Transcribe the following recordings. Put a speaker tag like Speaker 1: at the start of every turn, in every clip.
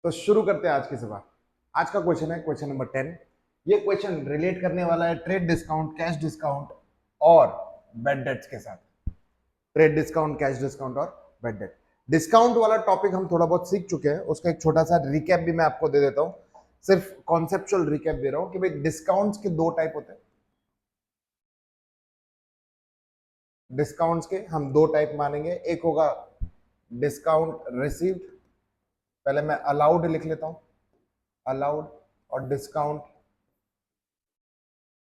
Speaker 1: तो शुरू करते हैं आज की सभा। आज का क्वेश्चन है क्वेश्चन नंबर 10। ये क्वेश्चन रिलेट करने वाला है ट्रेड डिस्काउंट, कैश डिस्काउंट और बेड डेट्स के साथ। ट्रेड डिस्काउंट, कैश डिस्काउंट और बेड डेट। डिस्काउंट वाला टॉपिक हम थोड़ा बहुत सीख चुके हैं, उसका एक छोटा सा रिकैप भी मैं आपको दे देता हूं। सिर्फ कॉन्सेप्चुअल रिकैप दे रहा हूं कि भाई डिस्काउंट्स के दो टाइप होते हैं। डिस्काउंट्स के हम दो टाइप मानेंगे। एक होगा डिस्काउंट रिसीव्ड, पहले मैं अलाउड लिख लेता हूं, अलाउड, और डिस्काउंट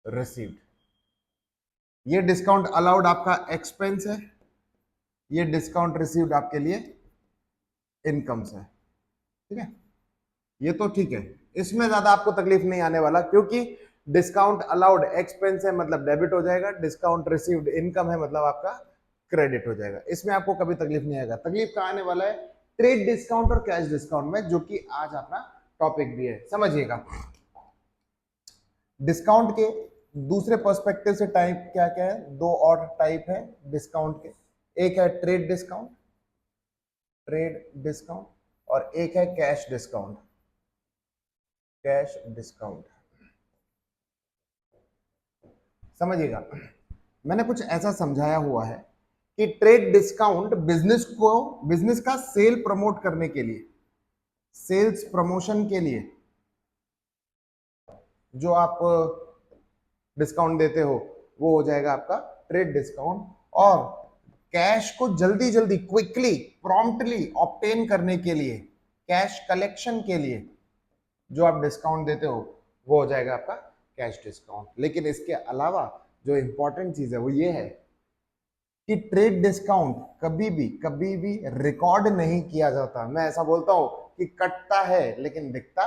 Speaker 1: रिसीव्ड। ये डिस्काउंट अलाउड आपका एक्सपेंस है, ये डिस्काउंट रिसीव्ड आपके लिए इनकम्स है। ठीक है, ये तो ठीक है, इसमें ज्यादा आपको तकलीफ नहीं आने वाला, क्योंकि डिस्काउंट अलाउड एक्सपेंस है मतलब डेबिट हो जाएगा, डिस्काउंट रिसीव्ड इनकम है मतलब आपका क्रेडिट हो जाएगा। इसमें आपको कभी तकलीफ नहीं आएगा। तकलीफ कहाँ आने वाला है? ट्रेड डिस्काउंट और कैश डिस्काउंट में, जो कि आज अपना टॉपिक भी है। समझिएगा, डिस्काउंट के दूसरे पर्सपेक्टिव से टाइप क्या क्या है? दो और टाइप है डिस्काउंट के। एक है ट्रेड डिस्काउंट, ट्रेड डिस्काउंट, और एक है कैश डिस्काउंट, कैश डिस्काउंट। समझिएगा, मैंने कुछ ऐसा समझाया हुआ है कि ट्रेड डिस्काउंट बिजनेस का सेल प्रमोट करने के लिए, सेल्स प्रमोशन के लिए जो आप डिस्काउंट देते हो वो हो जाएगा आपका ट्रेड डिस्काउंट। और कैश को जल्दी जल्दी, क्विकली, प्रॉम्प्टली ऑब्टेन करने के लिए, कैश कलेक्शन के लिए जो आप डिस्काउंट देते हो वो हो जाएगा आपका कैश डिस्काउंट। लेकिन इसके अलावा जो इंपॉर्टेंट चीज है वो ये है कि ट्रेड डिस्काउंट कभी भी रिकॉर्ड नहीं किया जाता। मैं ऐसा बोलता हूं कि कटता है लेकिन दिखता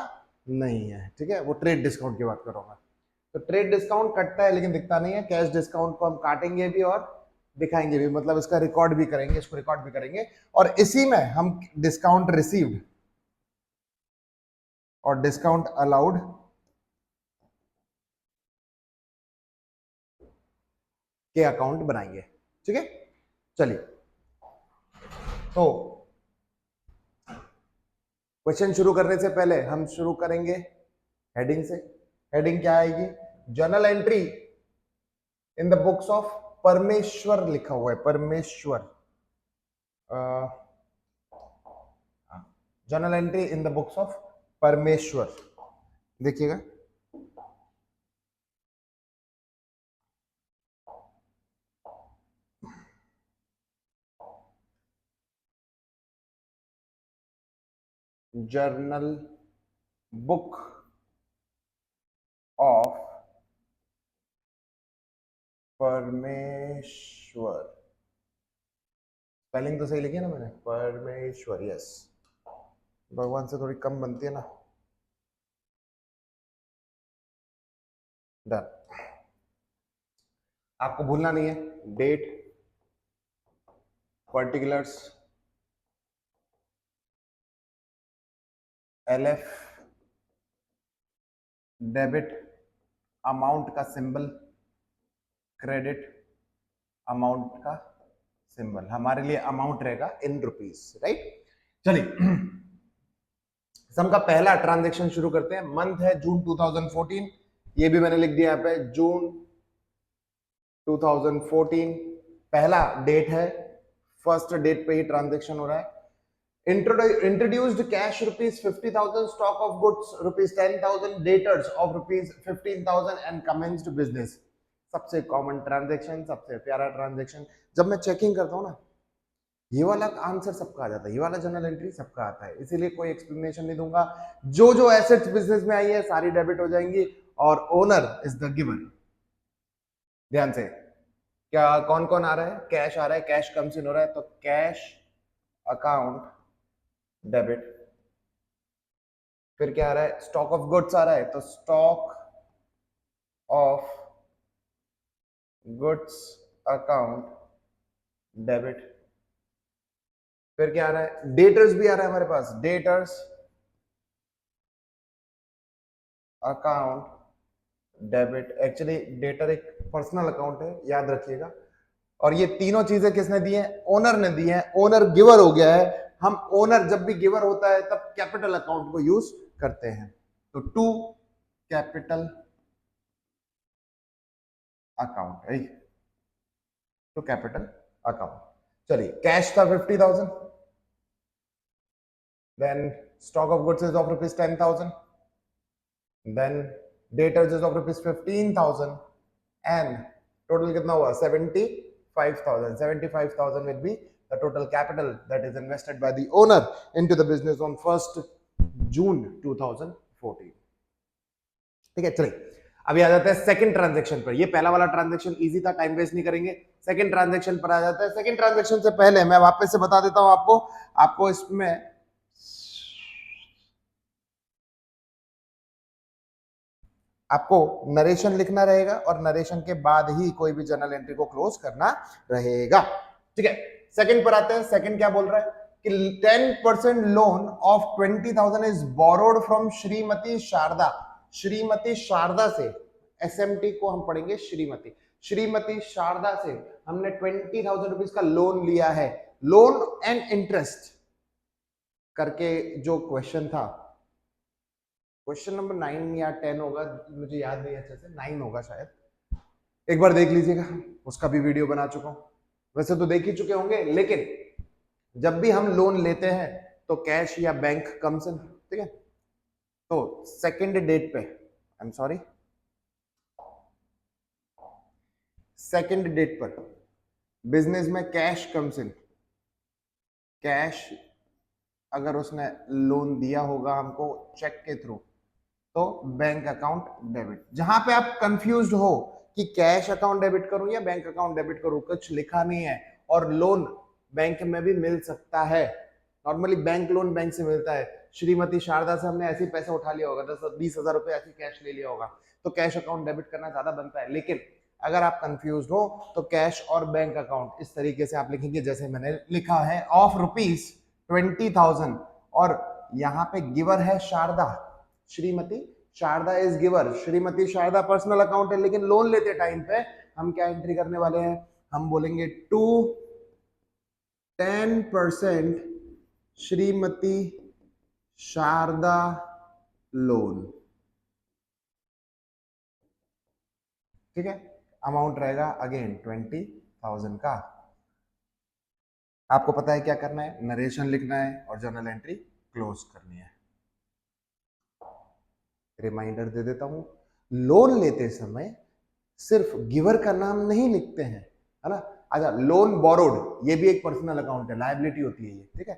Speaker 1: नहीं है। ठीक है, वो ट्रेड डिस्काउंट की बात करूंगा। तो ट्रेड डिस्काउंट कटता है लेकिन दिखता नहीं है। कैश डिस्काउंट को हम काटेंगे भी और दिखाएंगे भी, मतलब इसका रिकॉर्ड भी करेंगे, इसको रिकॉर्ड भी करेंगे। और इसी में हम डिस्काउंट रिसीव्ड और डिस्काउंट अलाउड के अकाउंट बनाएंगे। ठीक है, चलिए। तो क्वेश्चन शुरू करने से पहले हम शुरू करेंगे हेडिंग से। हेडिंग क्या आएगी? Journal entry in the books of परमेश्वर लिखा हुआ है, परमेश्वर। Journal entry in the books of परमेश्वर, देखिएगा। जर्नल बुक ऑफ परमेश्वर। स्पेलिंग तो सही लिखी है ना मैंने? परमेश्वर, यस। भगवान से थोड़ी कम बनती है ना। डन। आपको भूलना नहीं है date, particulars, LF, debit, amount का सिंबल, क्रेडिट, अमाउंट का सिंबल। हमारे लिए अमाउंट रहेगा इन रुपीस, राइट। चलिए, सम का पहला ट्रांजैक्शन शुरू करते हैं। मंथ है जून 2014, ये भी मैंने लिख दिया यहाँ पे, जून 2014 पहला डेट है। फर्स्ट डेट पे ही ट्रांजैक्शन हो रहा है। introduced cash rupees 50,000, stock of goods rupees 10,000, debtors of rupees 15,000 and commenced business। सबसे कॉमन ट्रांजैक्शन, सबसे प्यारा ट्रांजैक्शन। जब मैं चेकिंग करता हूँ ना, ये वाला आंसर सबका आ जाता है, ये वाला जर्नल एंट्री सबका आता है, इसीलिए कोई एक्सप्लेनेशन नहीं दूंगा। जो जो एसेट्स बिजनेस में आई है सारी डेबिट हो जाएंगी और ओनर इज द गिवर। ध्यान से, क्या कौन कौन आ रहा है? कैश आ रहा है, कैश कम्स इन हो रहा है, तो कैश अकाउंट डेबिट। फिर क्या आ रहा है? स्टॉक ऑफ गुड्स आ रहा है, तो stock of goods account debit. फिर क्या आ रहा है? डेटर्स भी आ रहा है हमारे पास, debtors account debit. Actually debtor एक पर्सनल अकाउंट है, याद रखिएगा। और ये तीनों चीजें किसने दी है? ओनर ने दी है। ओनर गिवर हो गया है, हम ओनर जब भी गिवर होता है तब कैपिटल अकाउंट को यूज करते हैं। तो to capital account, right, to capital account. चलिए, कैश था 50,000, then stock of goods is of rupees 10,000, then debtors is of rupees 15,000 and total कितना हुआ 75,000। 75,000 will be the total capital that is invested by the owner into the business on 1st June 2014। ठीक है, चलिए अभी आ जाते हैं second transaction पर। ये पहला वाला ट्रांजैक्शन इजी था, टाइम वेस्ट नहीं करेंगे। सेकंड ट्रांजैक्शन पर आ जाता है। सेकंड ट्रांजैक्शन से पहले मैं वापस से बता देता हूं आपको इसमें आपको नरेशन लिखना रहेगा और नरेशन के बाद ही कोई भी जर्नल एंट्री को क्लोज करना रहेगा। ठीक है, सेकंड पर आते हैं। सेकंड क्या बोल रहा है कि 10% loan of 20,000 is borrowed from Shrimati Sharda. Shrimati Sharda से, एसएमटी को हम पढ़ेंगे श्रीमती, श्रीमती शारदा से हमने 20,000 रुपीज का लोन लिया है। लोन एंड इंटरेस्ट करके जो क्वेश्चन था, क्वेश्चन नंबर 9 या 10 होगा, मुझे याद नहीं अच्छे से, 9 होगा शायद, एक बार देख लीजिएगा, उसका भी वीडियो बना चुका हूं। वैसे तो देख ही चुके होंगे, लेकिन जब भी हम लोन लेते हैं तो कैश या बैंक कम्स इन। ठीक है, तो सेकंड डेट पे, I am sorry, second date पर बिजनेस में कैश कम्स इन। कैश अगर उसने लोन दिया होगा हमको चेक के थ्रू तो बैंक अकाउंट डेबिट। जहां पे आप कंफ्यूज्ड हो कि कैश अकाउंट डेबिट करूं या बैंक अकाउंट डेबिट करूं, कुछ लिखा नहीं है। और लोन बैंक में भी मिल सकता है, नॉर्मली बैंक लोन बैंक से मिलता है। श्रीमती शारदा से हमने ऐसे पैसा उठा लिया होगा, 10-20 हजार रुपए ऐसे कैश ले लिया होगा, तो कैश अकाउंट डेबिट करना ज्यादा बनता है। लेकिन अगर आप कंफ्यूज हो तो कैश और बैंक अकाउंट इस तरीके से आप लिखेंगे जैसे मैंने लिखा है, ऑफ रुपीज 20,000 और यहाँ पे गिवर है Sharda, Shrimati Sharda is giver. Shrimati Sharda personal account है, लेकिन लोन लेते टाइम पे हम क्या एंट्री करने वाले हैं, हम बोलेंगे टू 10% श्रीमती शारदा लोन। ठीक है, अमाउंट रहेगा अगेन 20,000 का। आपको पता है क्या करना है, नरेशन लिखना है और जर्नल एंट्री क्लोज करनी है। रिमाइंडर दे देता हूं, लोन लेते समय सिर्फ गिवर का नाम नहीं लिखते हैं, है ना। अच्छा, लोन बोरोड ये भी एक पर्सनल अकाउंट है, लायबिलिटी होती है ये। ठीक है,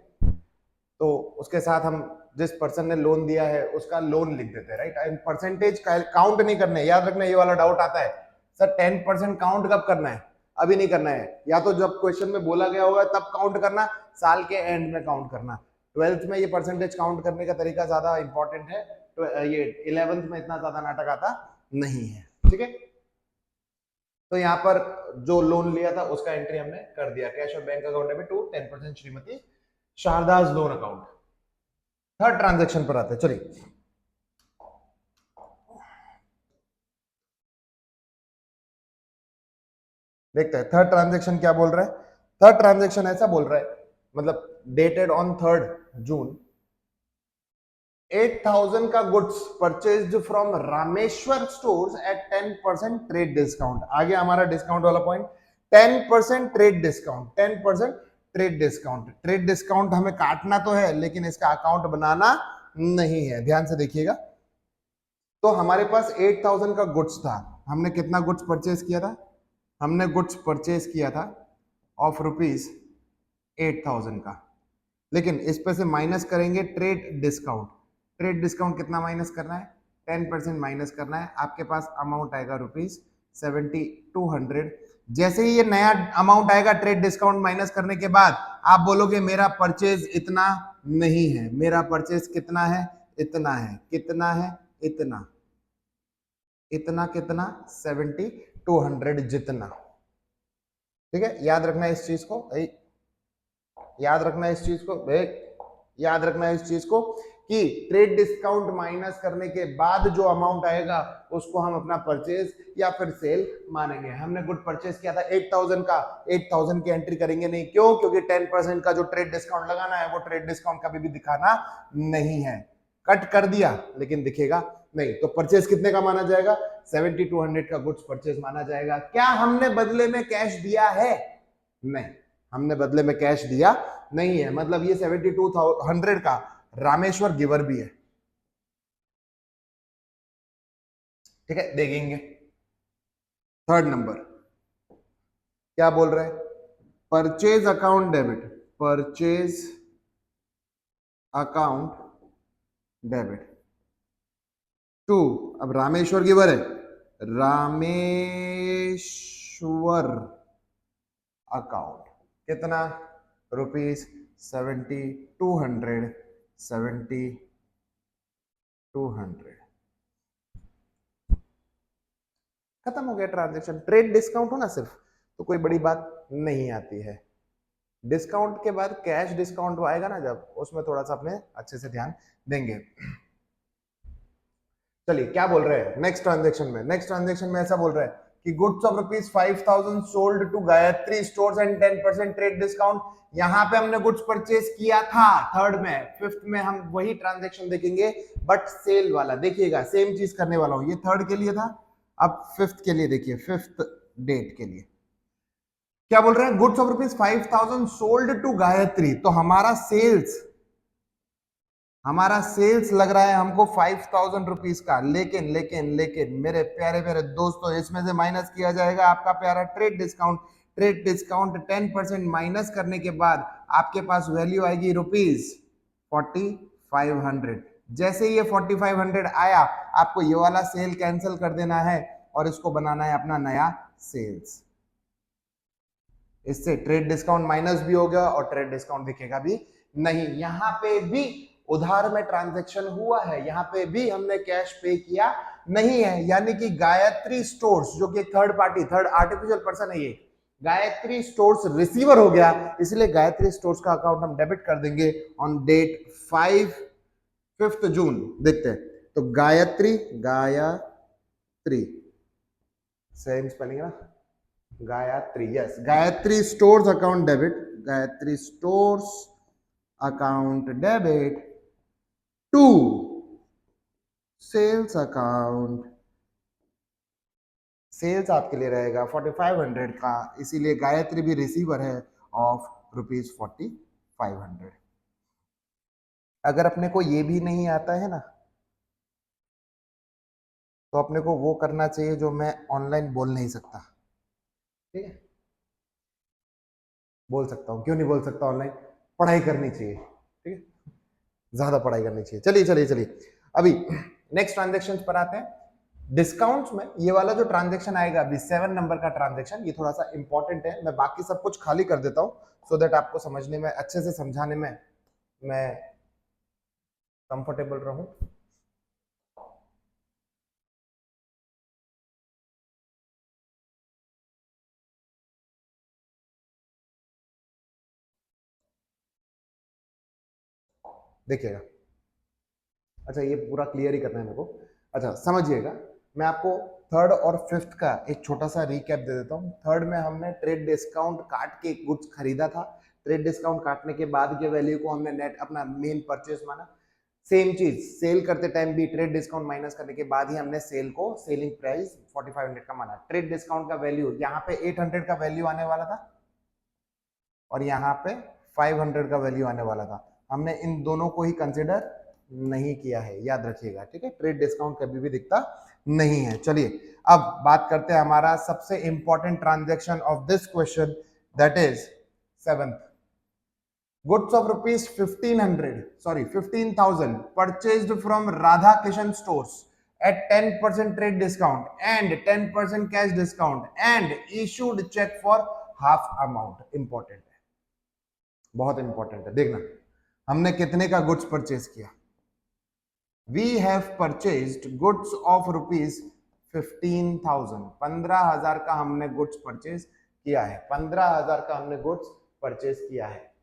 Speaker 1: तो उसके साथ हम जिस पर्सन ने लोन दिया है उसका लोन लिख देते हैं, राइट। एंड परसेंटेज काउंट नहीं करना है, याद रखना, ये वाला डाउट आता है सर 10% काउंट कब करना है, अभी नहीं करना है, या तो जब क्वेश्चन में बोला गया होगा तब काउंट करना, साल के एंड में काउंट करना। 12th में ये परसेंटेज काउंट करने का तरीका ज्यादा इंपॉर्टेंट है, तो ये 11th में इतना ज्यादा नाटक आता नहीं है। ठीक है, तो यहाँ पर जो लोन लिया था उसका एंट्री हमने कर दिया, कैश और bank account debit to 10% Shrimati Sharda's loan account. Third transaction पर आते हैं, चलिए देखते हैं थर्ड ट्रांजैक्शन क्या बोल रहा है। थर्ड ट्रांजैक्शन ऐसा बोल रहा है, मतलब डेटेड ऑन 3rd जून, 8,000 का goods purchased from Rameshwar stores at 10% trade discount. आगे हमारा डिस्काउंट वाला point, 10% trade discount, 10% trade discount. Trade discount हमें काटना तो है लेकिन इसका अकाउंट बनाना नहीं है, ध्यान से देखिएगा। तो हमारे पास 8,000 का गुड्स था, हमने कितना गुड्स परचेज किया था, हमने गुड्स परचेज किया था ऑफ रुपीज 8,000 का, लेकिन इस पे से माइनस करेंगे ट्रेड डिस्काउंट। ट्रेड डिस्काउंट कितना माइनस करना है, 10% माइनस करना है, आपके पास अमाउंट आएगा रुपीज 7,200। जैसे ही ये नया अमाउंट आएगा ट्रेड डिस्काउंट माइनस करने के बाद, आप बोलोगे मेरा परचेज इतना नहीं है, मेरा परचेज कितना है, इतना है, कितना है, इतना, इतना कितना 7,200 जितना। ठीक है, याद रखना है इस चीज को, याद रखना है इस चीज को, याद रखना है इस चीज को कि ट्रेड डिस्काउंट माइनस करने के बाद जो अमाउंट आएगा उसको हम अपना परचेज या फिर सेल मानेंगे। हमने गुड परचेज किया था 8000 का, 8000 की एंट्री करेंगे नहीं, क्यों? क्योंकि 10% का जो ट्रेड डिस्काउंट लगाना है वो ट्रेड डिस्काउंट कभी भी दिखाना नहीं है। कट कर दिया लेकिन दिखेगा नहीं, तो परचेज कितने का माना जाएगा? 7200 का गुड्स परचेज माना जाएगा। क्या हमने बदले में कैश दिया है? नहीं, हमने बदले में कैश दिया नहीं है। मतलब ये 7200 का रामेश्वर गिवर भी है। ठीक है, देखेंगे। थर्ड नंबर क्या बोल रहे हैं? Purchase account debit, purchase account debit to, अब रामेश्वर गिवर है, रामेश्वर अकाउंट कितना? रुपीज 7200, 7200। खत्म हो गया ट्रांजेक्शन। ट्रेड डिस्काउंट हो ना सिर्फ, तो कोई बड़ी बात नहीं आती है। डिस्काउंट के बाद कैश डिस्काउंट आएगा ना जब, उसमें थोड़ा सा अपने अच्छे से ध्यान देंगे। चलिए क्या बोल रहे हैं नेक्स्ट ट्रांजेक्शन में? नेक्स्ट ट्रांजेक्शन में ऐसा बोल रहे हैं कि goods of rupees 5000 sold to Gayatri stores and 10% trade discount. यहां पे हमने गुड्स परचेज किया था थर्ड में, फिफ्थ में हम वही ट्रांजेक्शन देखेंगे बट सेल वाला। देखिएगा सेम चीज करने वाला हूं, ये थर्ड के लिए था, अब फिफ्थ के लिए देखिए, फिफ्थ डेट के लिए क्या बोल रहे हैं? Goods of rupees 5000 sold to Gayatri, तो हमारा सेल्स लग रहा है हमको 5000 रुपीज का, लेकिन लेकिन लेकिन मेरे प्यारे प्यारे दोस्तों, इसमें से माइनस किया जाएगा आपका प्यारा trade discount. Trade discount 10% minus करने के बाद आपके पास वैल्यू आएगी रुपीज 4500। जैसे ये 4500 आया, आपको ये वाला सेल कैंसिल कर देना है और इसको बनाना है अपना नया सेल्स। इससे ट्रेड डिस्काउंट माइनस भी हो गया और ट्रेड डिस्काउंट दिखेगा भी नहीं। यहां पे भी उधार में ट्रांजैक्शन हुआ है, यहां पे भी हमने कैश पे किया नहीं है। यानी कि गायत्री स्टोर्स, जो कि third party, third artificial person है, ये गायत्री स्टोर्स रिसीवर हो गया, इसलिए गायत्री स्टोर्स का अकाउंट हम डेबिट कर देंगे ऑन डेट 5 जून। देखते हैं तो गायत्री, गायत्री सेम स्पेलिंग है ना, Gayatri, yes, Gayatri stores account debit, Gayatri stores account debit to sales account. Sales आपके लिए रहेगा 4500 का, इसीलिए गायत्री भी रिसीवर है ऑफ रुपीज 4500। अगर अपने को ये भी नहीं आता है ना, तो अपने को वो करना चाहिए जो मैं ऑनलाइन बोल नहीं सकता। ठीक है, बोल सकता हूं, क्यों नहीं बोल सकता? ऑनलाइन पढ़ाई करनी चाहिए, ठीक है, ज्यादा पढ़ाई करनी चाहिए। चलिए चलिए चलिए, अभी नेक्स्ट ट्रांजेक्शन पर आते हैं। डिस्काउंट्स में ये वाला जो ट्रांजेक्शन आएगा अभी 7 नंबर का ट्रांजेक्शन, ये थोड़ा सा इंपॉर्टेंट है। मैं बाकी सब कुछ खाली कर देता हूं सो दैट आपको समझने में, अच्छे से समझाने में मैं कंफर्टेबल रहूं। देखिएगा, अच्छा ये पूरा क्लियर ही करना है मेरे को। अच्छा समझिएगा, मैं आपको थर्ड और फिफ्थ का एक छोटा सा रिकैप दे देता हूँ। थर्ड में हमने ट्रेड डिस्काउंट काट के गुड्स खरीदा था, ट्रेड डिस्काउंट काटने के बाद के वैल्यू को हमने नेट अपना मेन परचेज माना। सेम चीज सेल करते टाइम भी ट्रेड डिस्काउंट माइनस करने के बाद ही हमने सेल को सेलिंग प्राइस 4500 का माना। ट्रेड डिस्काउंट का वैल्यू यहाँ पे 800 का वैल्यू आने वाला था और यहाँ पे 500 का वैल्यू आने वाला था। हमने इन दोनों को ही कंसिडर नहीं किया है, याद रखिएगा, ठीक है। ट्रेड डिस्काउंट कभी भी दिखता नहीं है। चलिए अब बात करते हैं हमारा सबसे important transaction of this question, that is 7th। Goods of rupees 15,000 purchased from Radha Kishan stores at 10% trade discount and 10% cash discount and issued check for half amount। Important है, बहुत इंपॉर्टेंट है, देखना हमने कितने का गुड्स परचेज किया। We have purchased goods of rupees 15,000। 15,000 का हमने गुड्स परचेज किया है, 15,000 का हमने गुड्स परचेज किया है।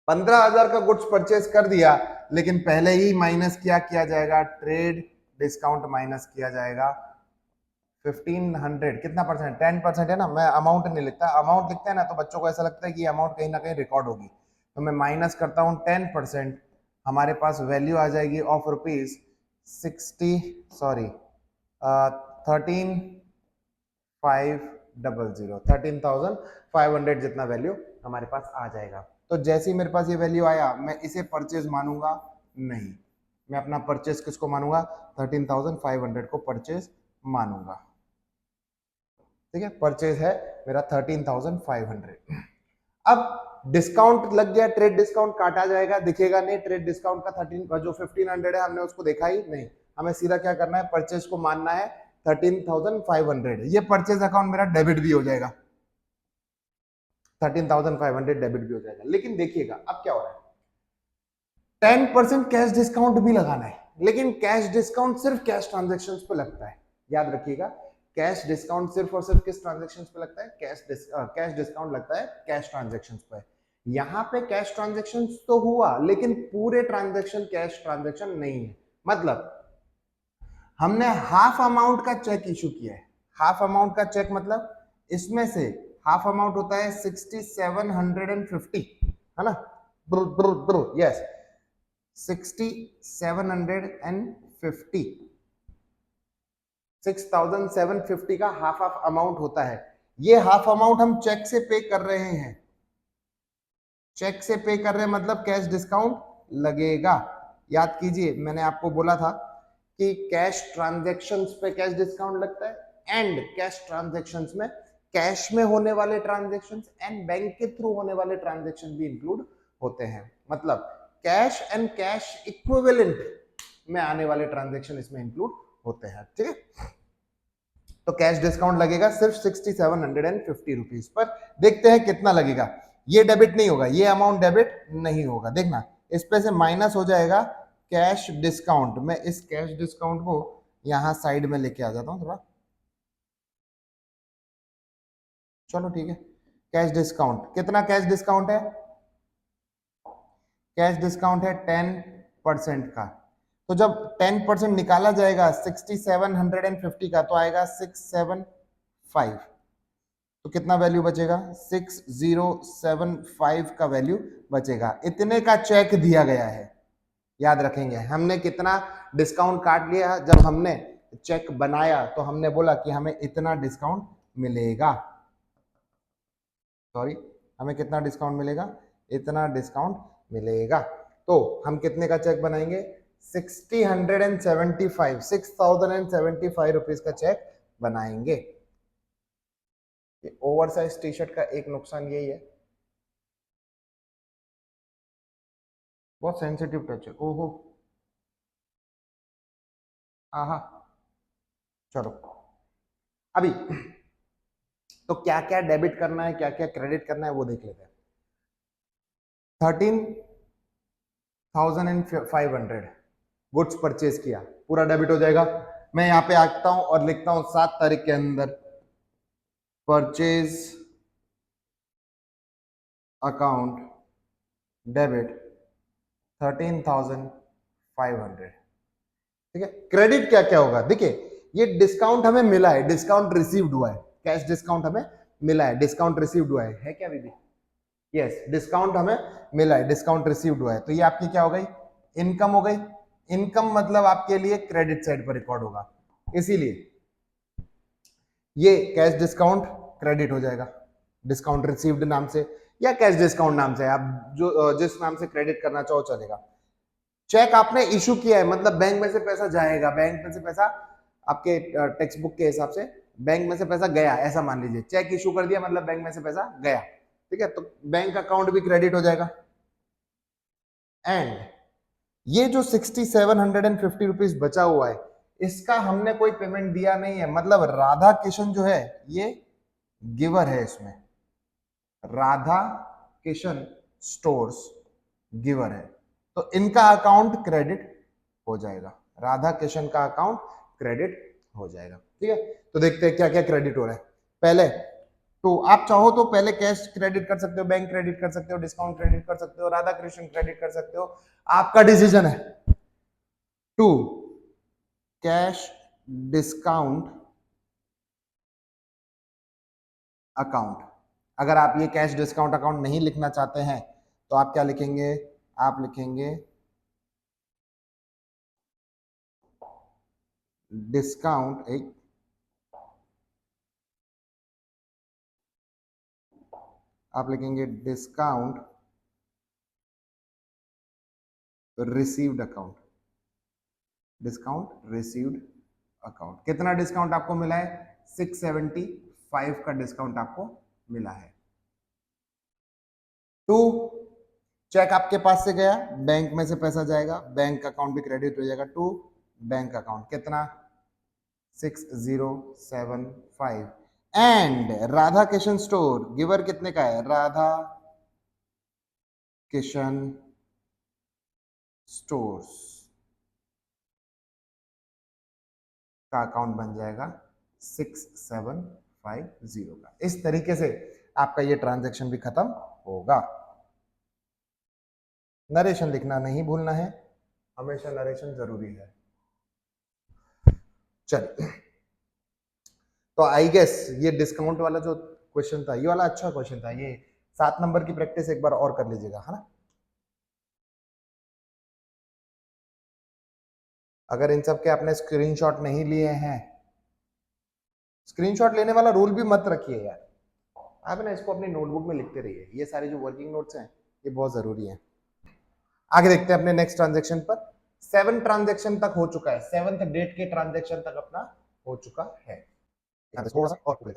Speaker 1: 15,000 का गुड्स परचेज कर दिया, लेकिन पहले ही माइनस किया जाएगा, ट्रेड डिस्काउंट माइनस किया जाएगा 1500, कितना परसेंट, 10% है ना। मैं अमाउंट नहीं लिखता, अमाउंट लिखते हैं ना तो बच्चों को ऐसा लगता है कि अमाउंट कहीं ना कहीं रिकॉर्ड होगी, तो मैं माइनस करता हूं 10%। हमारे पास वैल्यू आ जाएगी ऑफ रुपीज 60, सॉरी 13,500 जितना वैल्यू हमारे पास आ जाएगा। तो जैसे ही मेरे पास ये वैल्यू आया, मैं इसे परचेज मानूंगा नहीं, मैं अपना परचेज किसको मानूंगा, 13,500 को परचेज मानूंगा। ठीक है, परचेज है मेरा 13,500। अब डिस्काउंट लग गया, ट्रेड डिस्काउंट काटा जाएगा, दिखेगा नहीं ट्रेड डिस्काउंट का 13 जो 1500 है, हमने उसको देखा ही नहीं। हमें सीधा क्या करना है, परचेज को मानना है 13,500। ये परचेज अकाउंट मेरा डेबिट भी हो जाएगा, 13,500 डेबिट भी हो जाएगा। लेकिन देखिएगा अब क्या हो रहा है, 10% कैश डिस्काउंट भी लगाना है, लेकिन कैश डिस्काउंट सिर्फ कैश ट्रांजेक्शन्स पे लगता है। याद रखिएगा, कैश डिस्काउंट सिर्फ और सिर्फ किस ट्रांजेक्शन्स पे लगता है, कैश डिस्काउंट लगता है कैश ट्रांजेक्शन्स पे। यहां पे कैश ट्रांजेक्शन्स तो हुआ, लेकिन पूरे ट्रांजेक्शन कैश ट्रांजेक्शन नहीं है। मतलब हमने हाफ अमाउंट का चेक इशू किया है। हाफ अमाउंट का चेक मतलब इसमें से हाफ अमाउंट होता है 6750, है ना, यस 6750, 6750 का हाफ अमाउंट होता है। ये हाफ अमाउंट हम चेक से पे कर रहे हैं, चेक से पे कर रहे हैं मतलब कैश डिस्काउंट लगेगा। याद कीजिए, मैंने आपको बोला था कि कैश ट्रांजैक्शंस पे कैश डिस्काउंट लगता है, एंड कैश ट्रांजैक्शंस में कैश में होने वाले ट्रांजैक्शंस एंड बैंक के थ्रू होने वाले ट्रांजैक्शन भी इंक्लूड होते हैं। मतलब कैश एंड कैश इक्विवेलेंट में आने वाले ट्रांजैक्शन इसमें इंक्लूड होते हैं। ठीक है, तो कैश डिस्काउंट लगेगा सिर्फ 6750 रुपीज पर। देखते हैं कितना लगेगा। ये डेबिट नहीं होगा, ये अमाउंट डेबिट नहीं होगा। देखना, इस पे से माइनस हो जाएगा कैश डिस्काउंट। मैं इस कैश डिस्काउंट को यहां साइड में लेके आ जाता हूं थोड़ा, चलो ठीक है। कैश डिस्काउंट कितना, कैश डिस्काउंट है, कैश डिस्काउंट है 10% का। तो जब 10% निकाला जाएगा 6750 का, तो आएगा 675। तो कितना वैल्यू बचेगा, 6075 का वैल्यू बचेगा। इतने का चेक दिया गया है। याद रखेंगे, हमने कितना डिस्काउंट काट लिया, जब हमने चेक बनाया तो हमने बोला कि हमें इतना डिस्काउंट मिलेगा, सॉरी हमें कितना डिस्काउंट मिलेगा, इतना डिस्काउंट मिलेगा। तो हम कितने का चेक बनाएंगे, 6075 रुपीज का चेक बनाएंगे। ओवर साइज टी शर्ट का एक नुकसान यही है, बहुत सेंसिटिव टच है। ओहो, आहा, चलो अभी तो क्या क्या डेबिट करना है, क्या क्या क्रेडिट करना है वो देख लेते हैं। 13,500 गुड्स परचेज किया, पूरा डेबिट हो जाएगा। मैं यहां पे आता हूं और लिखता हूं 7 तारीख के अंदर परचेज अकाउंट डेबिट 13,500। ठीक है, क्रेडिट क्या क्या होगा, देखिए ये डिस्काउंट हमें मिला है, डिस्काउंट रिसीव्ड हुआ है, कैश डिस्काउंट हमें मिला है, डिस्काउंट रिसीव्ड हुआ है क्या बीबी, यस डिस्काउंट हमें मिला है, डिस्काउंट रिसीव्ड हुआ है। तो ये आपकी क्या हो गई, इनकम हो गई। इनकम मतलब आपके लिए क्रेडिट साइड पर रिकॉर्ड होगा, इसीलिए ये कैश डिस्काउंट क्रेडिट हो जाएगा, डिस्काउंट रिसीव्ड नाम से या कैश डिस्काउंट नाम से, आप जो जिस नाम से क्रेडिट करना चाहो चलेगा। चेक आपने इशू किया है मतलब बैंक में से पैसा जाएगा, बैंक में से पैसा आपके टेक्स्ट बुक के हिसाब से बैंक में से पैसा गया, ऐसा मान लीजिए। चेक इशू कर दिया मतलब बैंक में से पैसा गया, ठीक है, तो बैंक अकाउंट भी क्रेडिट हो जाएगा। एंड ये जो 6750 रुपीज बचा हुआ है, इसका हमने कोई पेमेंट दिया नहीं है, मतलब राधा किशन जो है ये गिवर है, इसमें राधा किशन स्टोर्स गिवर है, तो इनका अकाउंट क्रेडिट हो जाएगा, राधा किशन का अकाउंट क्रेडिट हो जाएगा। ठीक है, तो देखते हैं क्या क्या क्रेडिट हो रहा है। पहले तो आप चाहो तो पहले कैश क्रेडिट कर सकते हो, बैंक क्रेडिट कर सकते हो, डिस्काउंट क्रेडिट कर सकते हो, राधा कृष्ण क्रेडिट कर सकते हो, आपका डिसीजन है। To cash discount account. अगर आप ये कैश डिस्काउंट अकाउंट नहीं लिखना चाहते हैं तो आप क्या लिखेंगे, आप लिखेंगे डिस्काउंट, एक आप लिखेंगे discount received account, discount received account. कितना डिस्काउंट आपको मिला है, 675 का डिस्काउंट आपको मिला है। टू चेक आपके पास से गया, बैंक में से पैसा जाएगा, बैंक अकाउंट भी क्रेडिट हो जाएगा। टू बैंक अकाउंट कितना, 6075 and Radha Kishan store giver कितने का है, राधा किशन स्टोर्स का अकाउंट बन जाएगा 6750 का। इस तरीके से आपका ये ट्रांजैक्शन भी खत्म होगा। नरेशन लिखना नहीं भूलना है, हमेशा नरेशन जरूरी है। चलिए, तो आई गेस ये डिस्काउंट वाला जो क्वेश्चन था, ये वाला अच्छा क्वेश्चन था। ये 7 नंबर की प्रैक्टिस एक बार और कर लीजिएगा, है ना। अगर इन सब के आपने स्क्रीनशॉट नहीं लिए हैं, स्क्रीनशॉट लेने वाला रूल भी मत रखिए यार, आप ना इसको अपनी नोटबुक में लिखते रहिए। ये सारे जो वर्किंग नोट्स हैं ये बहुत जरूरी है। आगे देखते हैं अपने नेक्स्ट ट्रांजेक्शन पर। 7 ट्रांजेक्शन तक हो चुका है, 7th डेट के ट्रांजेक्शन तक अपना हो चुका है। थोड़ा सा और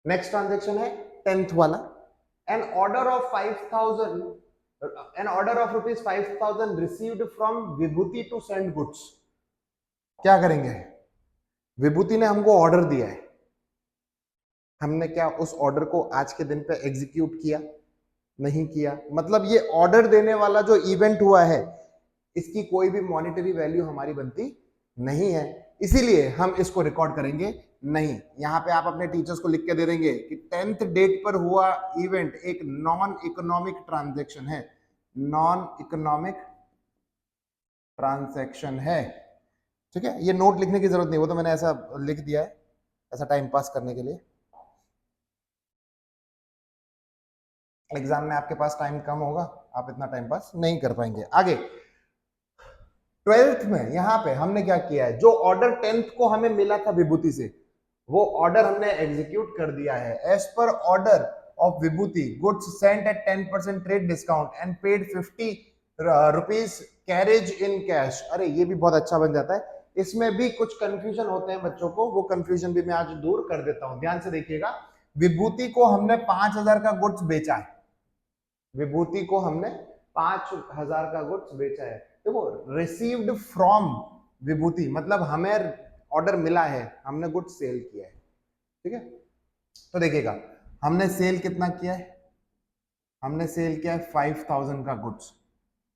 Speaker 1: नेक्स्ट ट्रांजेक्शन है 10th वाला। An order of 5000, an order of ₹5000 received from Vibhuti to send goods. क्या करेंगे, विभूति ने हमको ऑर्डर दिया है, हमने क्या उस ऑर्डर को आज के दिन पे एग्जीक्यूट किया, नहीं किया। मतलब ये ऑर्डर देने वाला जो इवेंट हुआ है इसकी कोई भी मॉनेटरी वैल्यू हमारी बनती नहीं है, इसीलिए हम इसको रिकॉर्ड करेंगे नहीं। यहां पे आप अपने टीचर्स को लिख के दे देंगे कि 10th डेट पर हुआ इवेंट एक नॉन इकोनॉमिक ट्रांजैक्शन है, नॉन इकोनॉमिक ट्रांजैक्शन है। ठीक है, ये नोट लिखने की जरूरत नहीं, वो तो मैंने ऐसा लिख दिया है ऐसा टाइम पास करने के लिए। एग्जाम में आपके पास टाइम कम होगा, आप इतना टाइम पास नहीं कर पाएंगे। आगे 12th में यहां पे हमने क्या किया है, जो ऑर्डर 10th को हमें मिला था विभूति से, वो ऑर्डर हमने एग्जीक्यूट कर दिया है। एज पर order of Vibhuti goods sent at 10% trade discount and paid 50 rupees carriage in cash. अरे ये भी बहुत अच्छा बन जाता है, इसमें भी कुछ कंफ्यूजन होते हैं बच्चों को, वो कंफ्यूजन भी मैं आज दूर कर देता हूं। ध्यान से देखिएगा, विभूति को हमने 5000 का गुड्स बेचा है, विभूति को हमने 5000 का गुड्स बेचा है। देखो रिसीव्ड फ्रॉम विभूति मतलब हमें ऑर्डर मिला है, हमने गुड्स सेल किया है। ठीक है, तो देखिएगा हमने सेल कितना किया है, हमने सेल किया है 5000 का गुड्स,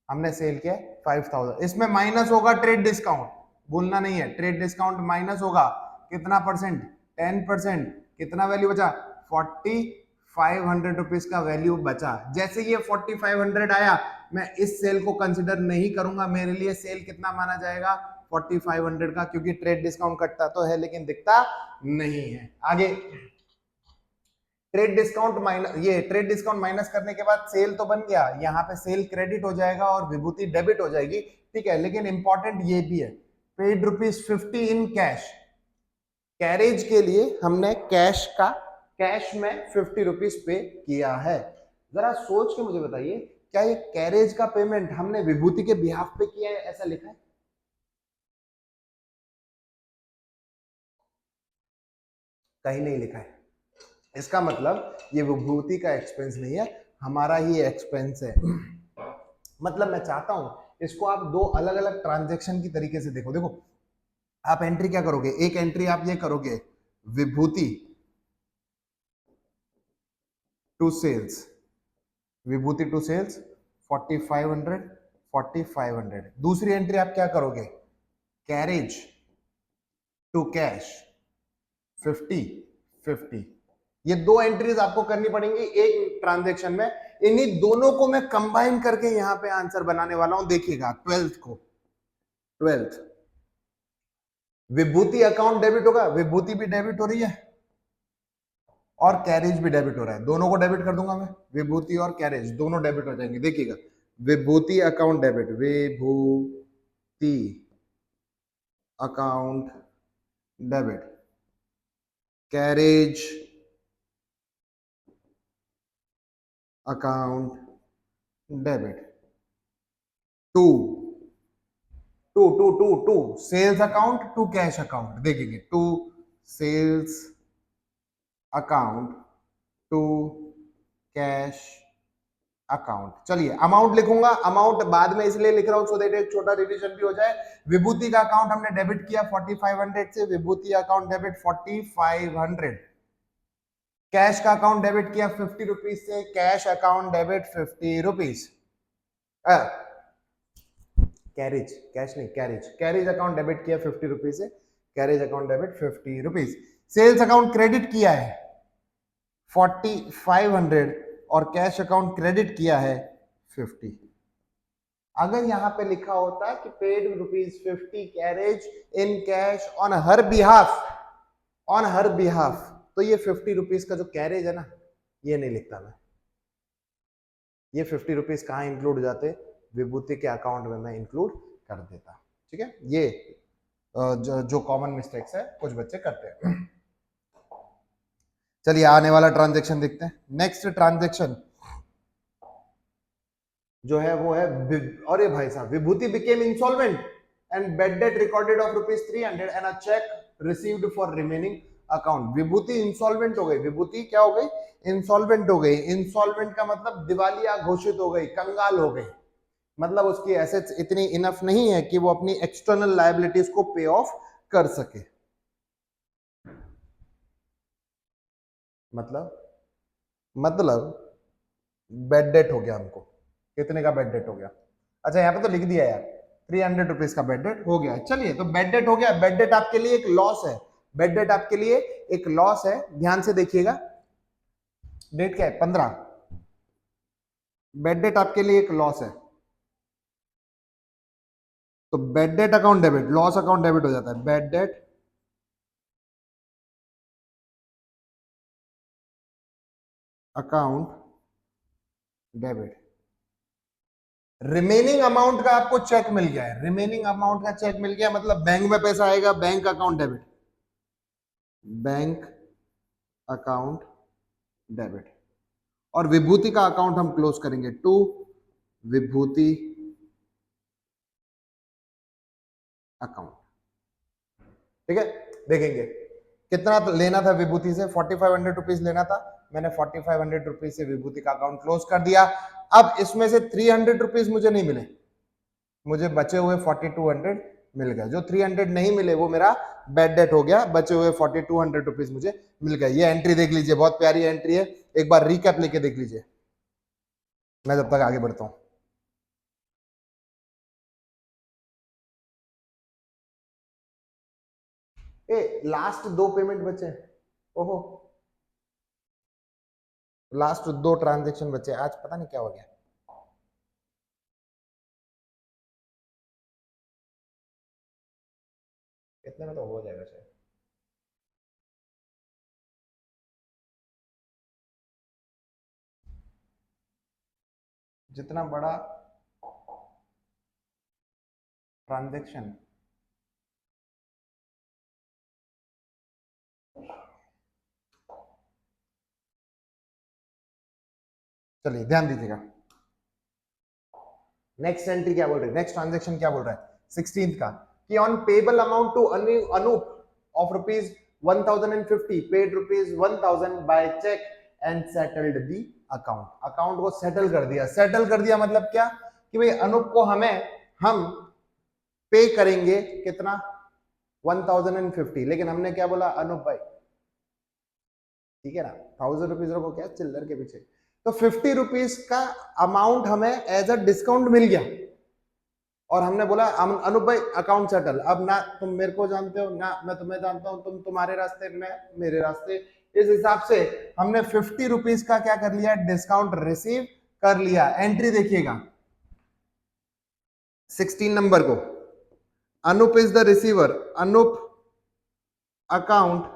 Speaker 1: हमने सेल किया है 5000। इसमें माइनस होगा ट्रेड डिस्काउंट, भूलना नहीं है, ट्रेड डिस्काउंट माइनस होगा कितना परसेंट, 10%। कितना वैल्यू बचा, 4500 रुपीज का वैल्यू बचा। जैसे ये 4500 आया मैं इस सेल को कंसिडर नहीं करूंगा, मेरे लिए सेल कितना माना जाएगा, 4500 का, क्योंकि ट्रेड डिस्काउंट कटता तो है लेकिन दिखता नहीं है। आगे ट्रेड डिस्काउंट माइनस, ये ट्रेड डिस्काउंट माइनस करने के बाद सेल तो बन गया, यहाँ पे सेल क्रेडिट हो जाएगा और विभूति डेबिट हो जाएगी। ठीक है, लेकिन इंपॉर्टेंट ये भी है, पेड ₹50 इन कैश, कैरेज के लिए हमने कैश का, कैश में 50 रुपीज पे किया है। जरा सोच के मुझे बताइए, क्या ये कैरेज का पेमेंट हमने विभूति के बिहाफ पे किया है, ऐसा लिखा है? कहीं नहीं लिखा है। इसका मतलब ये विभूति का एक्सपेंस नहीं है, हमारा ही एक्सपेंस है। मतलब मैं चाहता हूं इसको आप दो अलग अलग ट्रांजैक्शन की तरीके से देखो। देखो आप एंट्री क्या करोगे, एक एंट्री आप ये करोगे Vibhuti to sales, Vibhuti to sales 4500 4500। दूसरी एंट्री आप क्या करोगे, कैरेज टू कैश 50-50। ये दो एंट्रीज आपको करनी पड़ेंगी एक ट्रांजैक्शन में। इन्हीं दोनों को मैं कंबाइन करके यहां पे आंसर बनाने वाला हूं। देखिएगा 12th विभूति अकाउंट डेबिट होगा, विभूति भी डेबिट हो रही है और कैरेज भी डेबिट हो रहा है, दोनों को डेबिट कर दूंगा मैं। विभूति और कैरेज दोनों डेबिट हो जाएंगे। देखिएगा Vibhuti account debit, Vibhuti account debit, carriage account debit, to to to to to sales account to cash account. देखेंगे to sales account to cash account. चलिए अमाउंट लिखूंगा, अमाउंट बाद में इसलिए लिख रहा हूं सो दैट एक छोटा रिविजन भी हो जाए। विभूति का अकाउंट हमने डेबिट किया 4500 से, विभूति अकाउंट डेबिट 4500। कैश का अकाउंट डेबिट किया 50 रुपीज से, cash account debit 50 rupees. Carriage, cash नहीं कैरेज, कैरेज अकाउंट डेबिट किया 50 रुपीज से, carriage account debit 50 rupees. Sales account credit किया है 4500 और कैश अकाउंट क्रेडिट किया है 50। अगर यहां पे लिखा होता कि paid ₹50 carriage in cash on her behalf, तो ये 50 रुपीज का जो कैरेज है ना, ये नहीं लिखता मैं। ये 50 रुपीज कहां इंक्लूड हो जाते, विभूति के अकाउंट में मैं इंक्लूड कर देता। ठीक है, ये जो कॉमन मिस्टेक्स है कुछ बच्चे करते हैं। चलिए आने वाला ट्रांजैक्शन देखते हैं। नेक्स्ट ट्रांजैक्शन जो है वो है, अरे भाई साहब, Vibhuti became insolvent and bad debt recorded of ₹300 and a cheque received for remaining account. Vibhuti insolvent हो गई, विभूति क्या हो गई, इंसॉल्वेंट हो गई। इंसॉल्वेंट का मतलब दिवालिया घोषित हो गई, कंगाल हो गई। मतलब उसकी एसेट्स इतनी इनफ नहीं है कि वो अपनी एक्सटर्नल लायबिलिटीज को पे ऑफ कर सके। मतलब बेड डेट हो गया हमको। कितने का बेड डेट हो गया? अच्छा यहाँ पे तो लिख दिया यार, 300 रुपीज का बेड डेट हो गया। चलिए तो बेड डेट हो गया। बेड डेट आपके लिए एक लॉस है, बेड डेट आपके लिए एक लॉस है। ध्यान से देखिएगा, डेट क्या है 15। बेड डेट आपके लिए एक लॉस है, तो bed date account debit, loss account debit हो जाता है। Bed date account debit. Remaining amount का आपको चेक मिल गया है, रिमेनिंग अमाउंट का चेक मिल गया, मतलब बैंक में पैसा आएगा, bank account debit, bank account debit. और विभूति का अकाउंट हम क्लोज करेंगे टू विभूति अकाउंट। ठीक है, देखेंगे कितना लेना था विभूति से, 4500 रुपीज लेना था। मैंने 4500 रुपीज से विभूति का अकाउंट क्लोज कर दिया। अब इसमें से 300 रुपीज मुझे नहीं मिले, मुझे बचे हुए 4200 मिल गए। जो 300 नहीं मिले वो मेरा बैड डेट हो गया, बचे हुए 4200 रुपीज मुझे मिल गए। ये एंट्री देख लीजिए, बहुत प्यारी एंट्री है, एक बार रिकैप लेके देख लीजिए, मैं जब तक आगे बढ़ता हूं। लास्ट दो पेमेंट बचे, ओहो लास्ट दो ट्रांजैक्शन बचे, आज पता नहीं क्या हो गया। इतने में तो हो जाएगा शायद। जितना बड़ा ट्रांजैक्शन, चलिए ध्यान दीजिएगा। नेक्स्ट एंट्री क्या बोल रही है, नेक्स्ट ट्रांजैक्शन क्या बोल रहा है 16th का, कि on payable amount to Anoop of ₹1050 paid ₹1000 by cheque and settled the account. Account को सेटल कर दिया। सेटल कर दिया मतलब क्या, कि भाई अनूप को हम पे करेंगे कितना 1050, लेकिन हमने क्या बोला, अनूप भाई ठीक है ना, 1000 रुपीज रखो, क्या चिल्लर के पीछे। तो 50 रुपीज का अमाउंट हमें एज अ डिस्काउंट मिल गया। और हमने बोला अनूप भाई अकाउंट सेटल, अब ना तुम मेरे को जानते हो ना मैं तुम्हें जानता हूं, तुम तुम्हारे रास्ते मैं मेरे रास्ते, इस हिसाब से हमने 50 रुपीज का क्या कर लिया, डिस्काउंट रिसीव कर लिया। एंट्री देखिएगा 16 नंबर को, Anoop is the receiver, Anoop account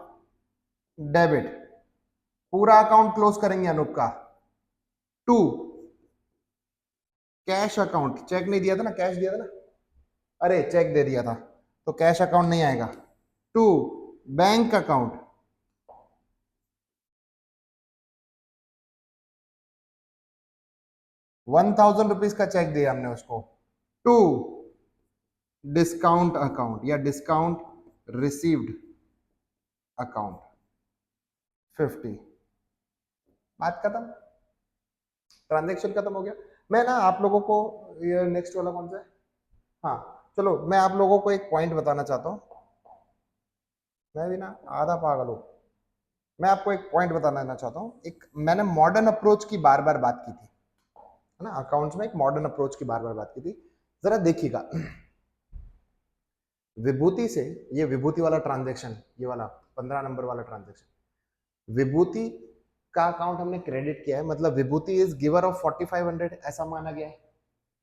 Speaker 1: debit, पूरा अकाउंट क्लोज करेंगे अनूप का। टू कैश अकाउंट, चेक नहीं दिया था ना, कैश दिया था ना, अरे चेक दे दिया था तो कैश अकाउंट नहीं आएगा। टू बैंक अकाउंट, ₹1000 का चेक दिया हमने उसको। टू डिस्काउंट अकाउंट या डिस्काउंट रिसीव्ड अकाउंट 50, बात खत्म, ट्रांजेक्शन खत्म हो गया। मैं ना आप लोगों को, ये नेक्स्ट वाला कौन सा है, हाँ चलो मैं आप लोगों को एक पॉइंट बताना चाहता हूँ, मैं भी ना आधा पागल हूँ। मैं आपको एक पॉइंट बताना चाहता हूँ, एक मैंने मॉडर्न अप्रोच की बार बार बात की थी, है ना, अकाउंट्स में एक मॉडर्न अप्रोच की बार बार बात की थी, जरा देखिएगा। विभूति से, ये विभूति वाला ट्रांजेक्शन, ये वाला 15 नंबर वाला ट्रांजेक्शन, विभूति का अकाउंट हमने क्रेडिट किया है, मतलब विभूति इज गिवर ऑफ 4500 ऐसा माना गया है,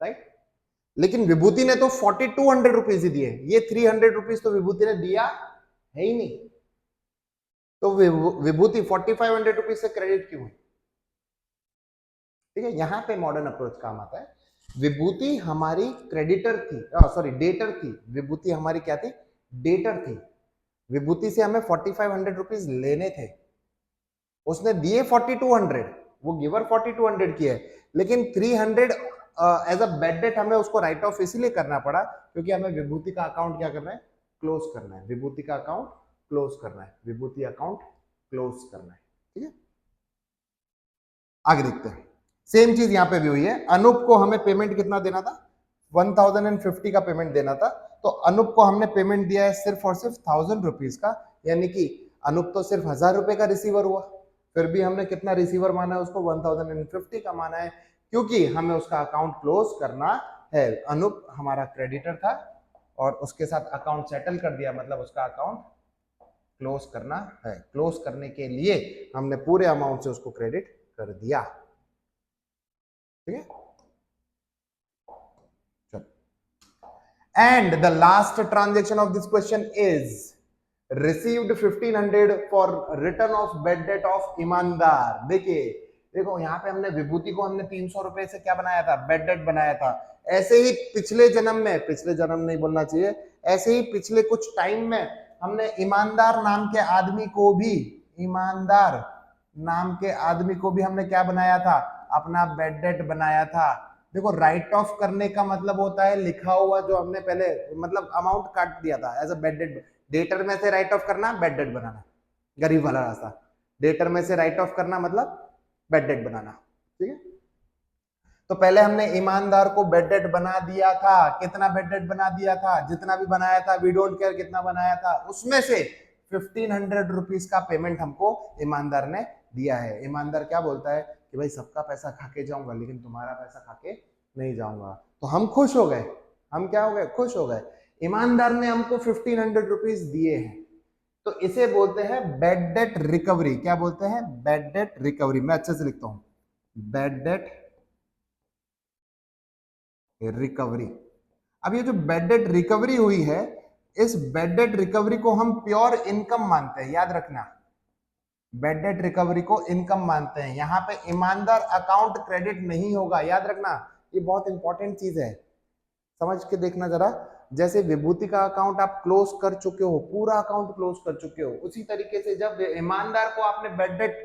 Speaker 1: राइट। लेकिन विभूति ने तो 4200 रुपीज ही दिए, ये 300 रुपीज तो विभूति ने दिया है ही नहीं, तो विभूति 4500 रुपीज से क्रेडिट क्यों हुई? ठीक है, यहां पे मॉडर्न अप्रोच काम आता है। विभूति हमारी क्रेडिटर थी, सॉरी डेटर थी, विभूति हमारी क्या थी, डेटर थी। विभूति से हमें 4500 रुपीज लेने थे, उसने दिए 4200, वो गिवर 4200 की है, लेकिन 300 एज अ बेड डेट हमें उसको राइट ऑफ इसीलिए करना पड़ा क्योंकि हमें विभूति का अकाउंट क्या करना है, क्लोज करना है, विभूति का अकाउंट क्लोज करना है, विभूति अकाउंट क्लोज करना है। ठीक है, आगे देखते हैं। सेम चीज यहां पे भी हुई है, अनूप को हमें पेमेंट कितना देना था, 1050 का पेमेंट देना था, तो अनूप को हमने पेमेंट दिया है सिर्फ और सिर्फ 1000 रुपीज का, यानी कि अनूप तो सिर्फ 1000 रुपए का रिसीवर हुआ, फिर भी हमने कितना रिसीवर माना है उसको, 1050 का माना है, क्योंकि हमें उसका अकाउंट क्लोज करना है। अनूप हमारा क्रेडिटर था और उसके साथ अकाउंट सेटल कर दिया, मतलब उसका अकाउंट क्लोज करना है, क्लोज करने के लिए हमने पूरे अमाउंट से उसको क्रेडिट कर दिया। ठीक है, and the last transaction of this question is received 1500 for return of bad debt of ईमानदार। देखिए देखो यहाँ पे हमने विभूति को हमने 300 रुपए से क्या बनाया था, बेड डेट बनाया था। ऐसे ही पिछले जन्म में, पिछले जन्म नहीं बोलना चाहिए, ऐसे ही पिछले कुछ टाइम में हमने ईमानदार नाम के आदमी को भी, ईमानदार नाम के आदमी को भी हमने क्या बनाया था, अपना बेड डेट बनाया था। देखो राइट ऑफ करने का मतलब होता है लिखा हुआ जो हमने पहले मतलब अमाउंट काट दिया था as a bad debt, debtor में से राइट ऑफ करना बेड डेट बनाना, गरीब वाला रास्ता, डेटर में से राइट ऑफ करना मतलब बेड डेट बनाना। ठीक है, तो पहले हमने ईमानदार को बेड डेट बना दिया था, कितना बेड डेट बना दिया था, जितना भी बनाया था, वी डोंट केयर कितना बनाया था, उसमें से 1500 रुपीज का पेमेंट हमको ईमानदार ने दिया है। ईमानदार क्या बोलता है कि भाई सबका पैसा खा के जाऊंगा लेकिन तुम्हारा पैसा खा के नहीं जाऊंगा, तो हम खुश हो गए, हम क्या हो गए, खुश हो गए, ईमानदार ने हमको 1500 रुपीज दिए हैं, तो इसे बोलते हैं बेड डेट रिकवरी। क्या बोलते हैं, बेड डेट रिकवरी। मैं अच्छे से लिखता हूं, बेड डेट रिकवरी। अब ये जो बेड डेट रिकवरी हुई है, इस बेड डेट रिकवरी को हम प्योर इनकम मानते हैं, याद रखना, बेड डेट रिकवरी को इनकम मानते हैं। यहां पे ईमानदार अकाउंट क्रेडिट नहीं होगा, याद रखना, ये बहुत इंपॉर्टेंट चीज है, समझ के देखना जरा। जैसे विभूति का अकाउंट आप क्लोज कर चुके हो, पूरा अकाउंट क्लोज कर चुके हो, उसी तरीके से जब ईमानदार को आपने बेड डेट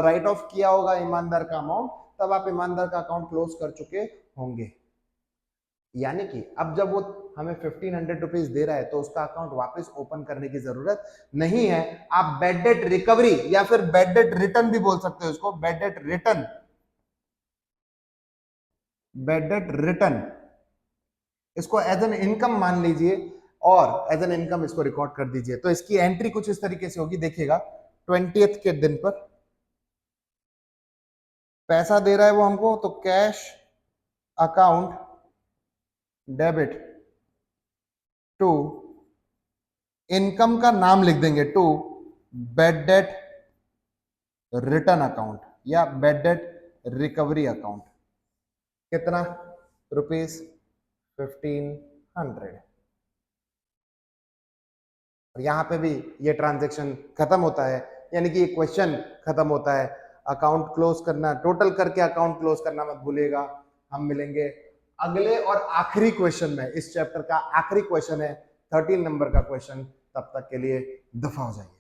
Speaker 1: राइट ऑफ किया होगा ईमानदार का अमाउंट, तब आप ईमानदार का अकाउंट क्लोज कर चुके होंगे। यानी कि अब जब वो हमें 1500 रुपीज दे रहा है तो उसका अकाउंट वापस ओपन करने की जरूरत नहीं है। आप बेड डेट रिकवरी या फिर बेड डेट रिटर्न भी बोल सकते हो इसको, bed date return, bed date return, इसको एज एन इनकम मान लीजिए और एज एन इनकम इसको रिकॉर्ड कर दीजिए। तो इसकी एंट्री कुछ इस तरीके से होगी, देखिएगा 20th के दिन पर पैसा दे रहा है वो हमको, तो cash account debit to, income का नाम लिख देंगे, to bad debt return account या बैड डेट रिकवरी अकाउंट। कितना? ₹1500। और यहां पे भी ये ट्रांजैक्शन खत्म होता है, यानी कि ये क्वेश्चन खत्म होता है। अकाउंट क्लोज करना, टोटल करके अकाउंट क्लोज करना मत भूलिएगा। हम मिलेंगे अगले और आखिरी क्वेश्चन में। इस चैप्टर का आखिरी क्वेश्चन है 13 नंबर का क्वेश्चन। तब तक के लिए दफा हो जाइए।